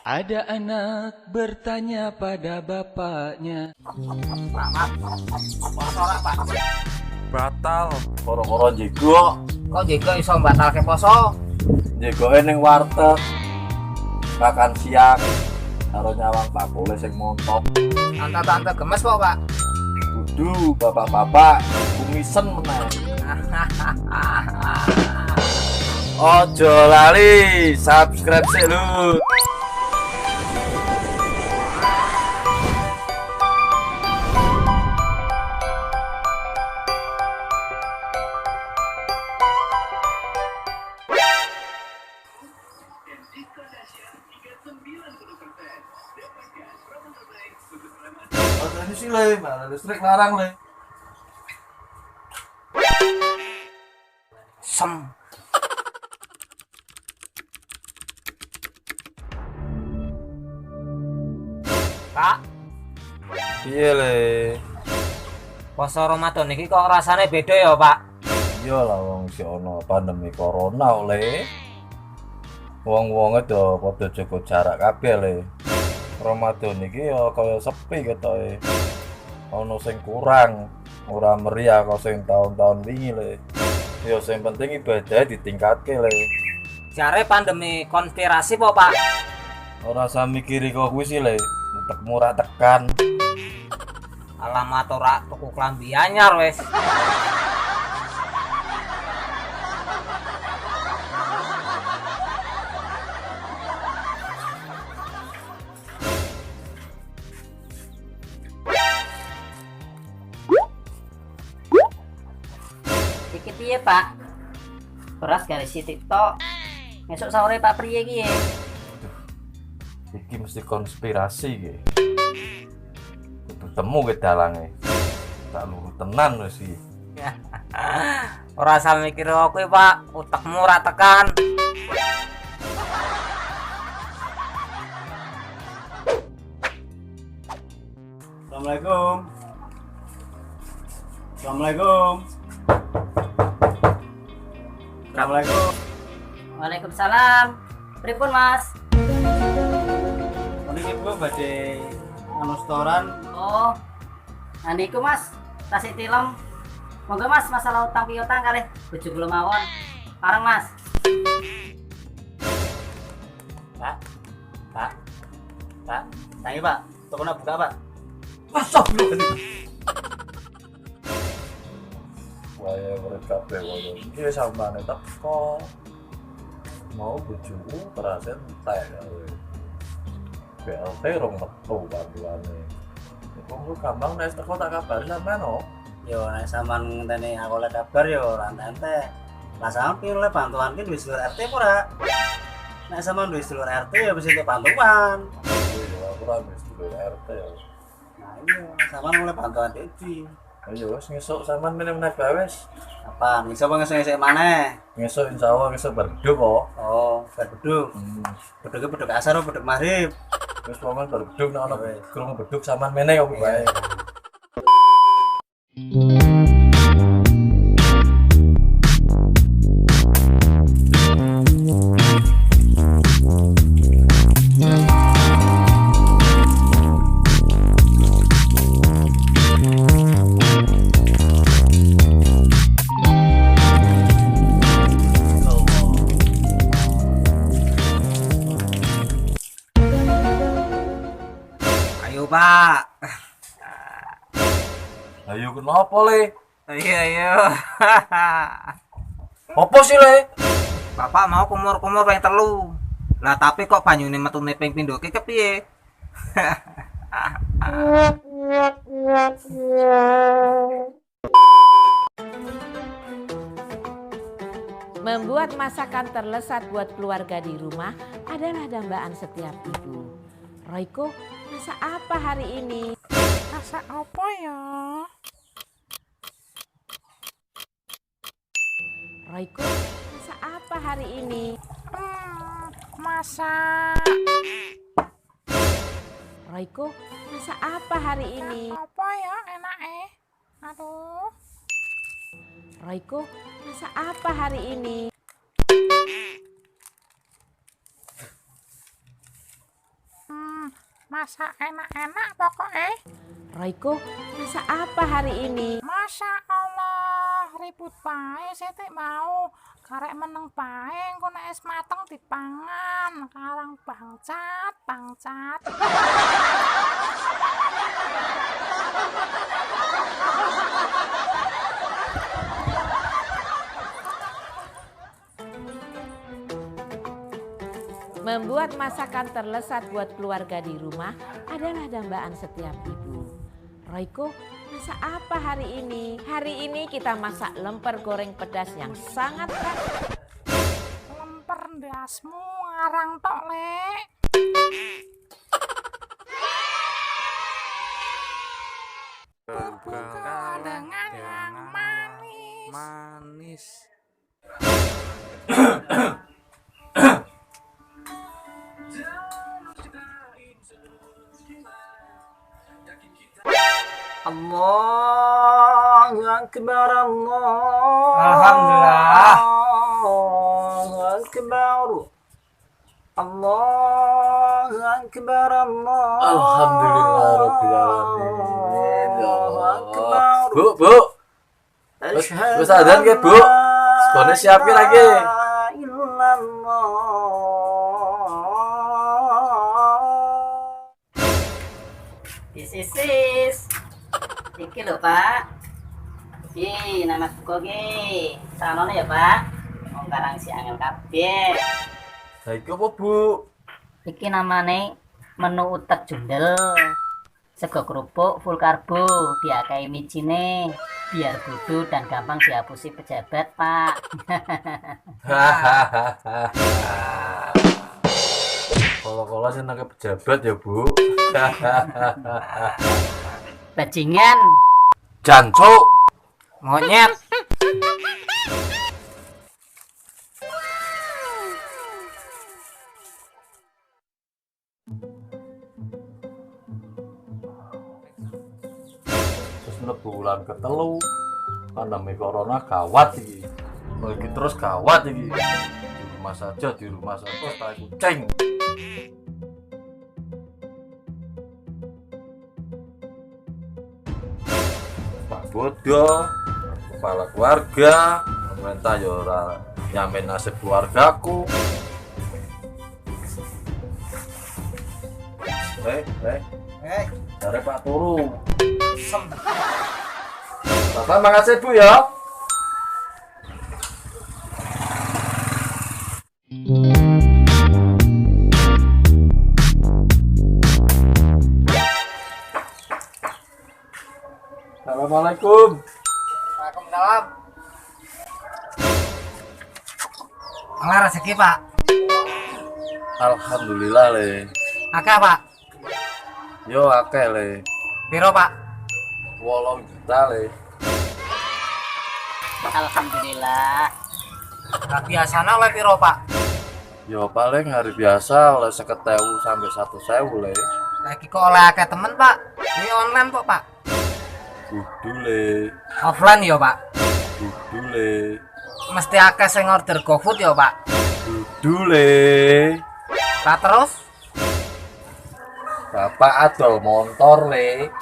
Ada anak bertanya pada bapaknya. Batal koro-koro jego. Kok jego iso batalke poso? Jegoke ning warteg makan siang karo nyawang bakule sing montok. Tante-tante gemes kok, Pak. Kudu bapak-bapak kumisen meneh. Ojo lali subscribe sik lho. Ini sih le, mana listrik larang le. Sem. Pak, Iya le. poso Ramadan iki kok rasane beda ya, Pak? Iya lah wong si ono pandemi corona le. Wong-wonge do padha jaga jarak kabeh le. Ramadan iki ya kaya sepi ketoke. Ono sing kurang, ora meriah kok sing tahun-tahun wingi le. Ya sing penting ibadah ditingkatke le. Jare pandemi konspirasi po, Pak? Ora usah mikiri kok kuwi sih le. Entek murah tekan. Alamat ora tuku klambi anyar wis. Iki piye, Pak? Beras garis sitik tok. Besok sore Pak priye iki ya? Iki mesti konspirasi iki. Kudu temu ke dalange. Tak luruh tenan wis iki. Ora usah mikir aku, Pak. Utekmu ora tekan. Assalamualaikum. Assalamualaikum. Assalamualaikum. Waalaikumsalam. Pripun, Mas? Ini ibu badhe anu setoran. Oh. Aniku, Mas. Tasik tilem. Monggo, Mas, masalah utang piutang kalih bojo kula mawon. Pareng, Mas. Pak. Pak. Pak. Tangi, Pak. Tokonya buka, Pak. Masuk lu. Waya urip kabeh wae. Iki sampeyan teko. Mau bojoku perasaan entek kowe. BLT rong metu bantuane. Kok lu gampang nek teko tak kabari sampean no. Yo nek sampean ngenteni aku oleh kabar yo ora entek. Lah sampean pin oleh bantuan ki wis sedulur RT apa ora? Nek sampean wis sedulur RT ya wis entuk bantuan. Iya, aku ora wis dulu RT ya. Nah iya, sampean oleh bantuan iki. Ayo wis ngesuk sampean meneh gawe wis. Apa? Ngisuk apa ngisuk maneh? Ngesuk insyaallah ngesuk berduk kok. Oh, beduk. Beduknya beduk asar apa beduk maghrib? Wis momen berduk nek ana krungu beduk sampean meneh kok bae. Ayo, Pak. Ayo kenapa le? Ayo. Apa sih le? Bapak mau kumur-kumur ping 3. Lah tapi kok banyune metune ping pindho ki kepiye? Membuat masakan terlezat buat keluarga di rumah adalah dambaan setiap ibu. Royko, masak apa hari ini? Masak apa ya? Royko, masak apa hari ini? Masak Royko, masak apa hari ini? apa ya enake? Aduh. Royko, masak apa hari ini? Masak enak-enak pokoknya. Royko, masak apa hari ini? Masya Allah, ribut bae sithik mau. Karek meneng bae engko nek es mateng dipangan. Karang bangcat. Membuat masakan terlezat buat keluarga di rumah adalah dambaan setiap ibu. Royko, masak apa hari ini? Hari ini kita masak lemper goreng pedas yang sangat khas. Lemper ndasmu ngarang tok, Lek. Buka dengan yang manis. Allahu Akbar, Allah. Alhamdulillah. Allahu Akbar. Allahu Akbar, Allah. Alhamdulillah Rabbil Alamin. Ya Allah. Bu. Wis adzan ke, Bu? Sekone siapke lagi. Sis. Iki lho, Pak. Iki nama buko ki. Sanone ya, Pak. Wong karang si angel kabeh. Lah iki apa, Bu? Iki namane menu utek jundel. Sego kerupuk full karbo, diakai micine biar gudu dan gampang dihapusi pejabat, Pak. Kalau seneng ke pejabat ya, Bu. Bajingan, Jancuk. monyet. Terus mlebu bulan ketelu. Pandemi corona gawat iki. Iki terus gawat iki. Di rumah saja tak kucing. Pak Bodo, kepala keluarga, pemerintah ya ora nyamin nasib keluargaku. Dari Pak Turu. Bapak makasih Bu ya. Assalamualaikum. Waalaikumsalam. Ala rezeki, Pak. Alhamdulillah le. Akeh, Pak. Yo akeh le. Piro, Pak? 8 juta le. Alhamdulillah. Biasanya oleh piro, Pak? Yo paling hari biasa oleh 50.000 sampai 100.000 le. Lagi kok oleh akeh temen, Pak? Ini online kok, Pak. Kudu le. Offline ya, Pak. Kudu le. Mesti akeh sing order GoFood ya, Pak. Kudu le. Pak terus? Bapak adol motor le.